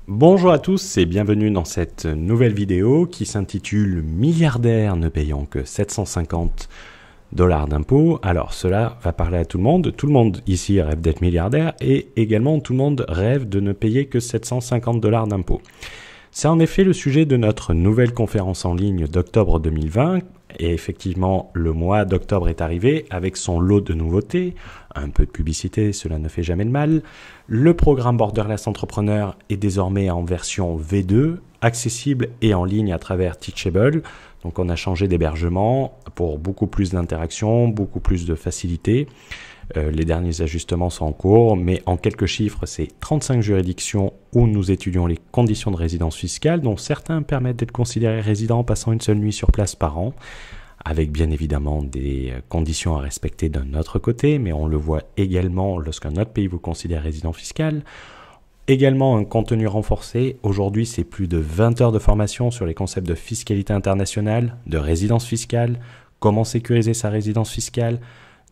Bonjour à tous et bienvenue dans cette nouvelle vidéo qui s'intitule Milliardaires ne payant que 750 $ d'impôts. Alors cela va parler à tout le monde ici rêve d'être milliardaire et également tout le monde rêve de ne payer que 750 $ d'impôts. C'est en effet le sujet de notre nouvelle conférence en ligne d'octobre 2020 et effectivement le mois d'octobre est arrivé avec son lot de nouveautés, un peu de publicité, cela ne fait jamais de mal. Le programme Borderless Entrepreneur est désormais en version V2, accessible et en ligne à travers Teachable. Donc on a changé d'hébergement pour beaucoup plus d'interaction, beaucoup plus de facilité. Les derniers ajustements sont en cours, mais en quelques chiffres, c'est 35 juridictions où nous étudions les conditions de résidence fiscale, dont certains permettent d'être considérés résidents en passant une seule nuit sur place par an, avec bien évidemment des conditions à respecter d'un autre côté, mais on le voit également lorsqu'un autre pays vous considère résident fiscal. Également un contenu renforcé. Aujourd'hui, c'est plus de 20 heures de formation sur les concepts de fiscalité internationale, de résidence fiscale, comment sécuriser sa résidence fiscale,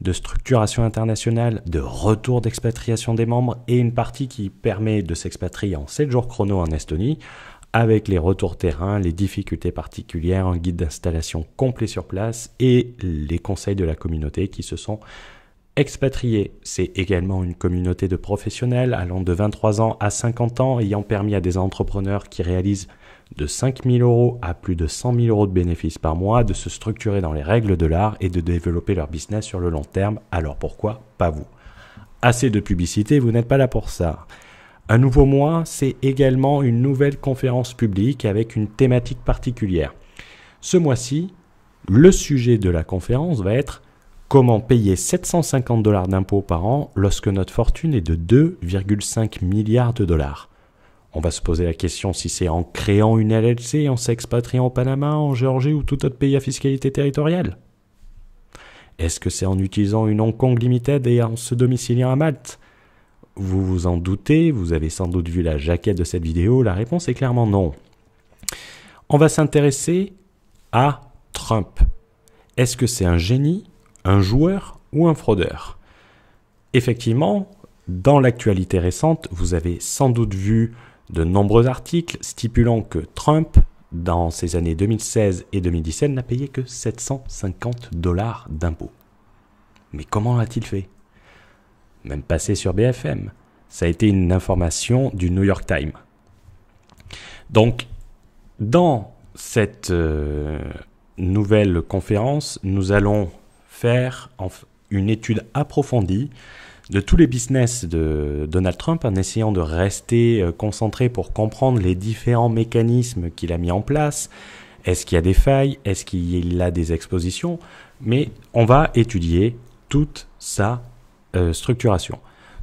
de structuration internationale, de retour d'expatriation des membres et une partie qui permet de s'expatrier en 7 jours chrono en Estonie avec les retours terrain, les difficultés particulières, un guide d'installation complet sur place et les conseils de la communauté qui se sont expatriés. C'est également une communauté de professionnels allant de 23 ans à 50 ans ayant permis à des entrepreneurs qui réalisent de 5 000 € à plus de 100 000 € de bénéfices par mois, de se structurer dans les règles de l'art et de développer leur business sur le long terme. Alors pourquoi pas vous? Assez de publicité, vous n'êtes pas là pour ça. Un nouveau mois, c'est également une nouvelle conférence publique avec une thématique particulière. Ce mois-ci, le sujet de la conférence va être comment payer 750 $ d'impôts par an lorsque notre fortune est de 2,5 milliards de dollars. On va se poser la question si c'est en créant une LLC, en s'expatriant au Panama, en Géorgie ou tout autre pays à fiscalité territoriale. Est-ce que c'est en utilisant une Hong Kong Limited et en se domiciliant à Malte? Vous vous en doutez, vous avez sans doute vu la jaquette de cette vidéo, la réponse est clairement non. On va s'intéresser à Trump. Est-ce que c'est un génie, un joueur ou un fraudeur? Effectivement, dans l'actualité récente, vous avez sans doute vu de nombreux articles stipulant que Trump, dans ses années 2016 et 2017, n'a payé que 750 $ d'impôts. Mais comment a-t-il fait? Même passé sur BFM. Ça a été une information du New York Times. Donc, dans cette nouvelle conférence, nous allons faire une étude approfondie de tous les business de Donald Trump en essayant de rester concentré pour comprendre les différents mécanismes qu'il a mis en place. Est-ce qu'il y a des failles? Est-ce qu'il a des expositions? Mais on va étudier toute sa structuration.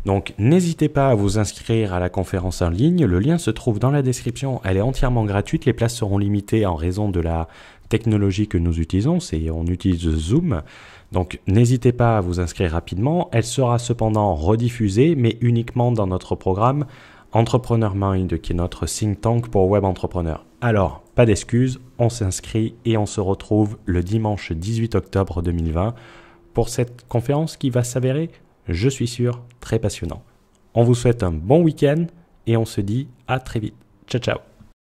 Donc n'hésitez pas à vous inscrire à la conférence en ligne. Le lien se trouve dans la description. Elle est entièrement gratuite. Les places seront limitées en raison de la technologie que nous utilisons. On utilise Zoom. Donc n'hésitez pas à vous inscrire rapidement. Elle sera cependant rediffusée, mais uniquement dans notre programme Entrepreneur Mind, qui est notre think tank pour web entrepreneurs. Alors, pas d'excuses, on s'inscrit et on se retrouve le dimanche 18 octobre 2020 pour cette conférence qui va s'avérer, je suis sûr, très passionnant. On vous souhaite un bon week-end et on se dit à très vite. Ciao, ciao.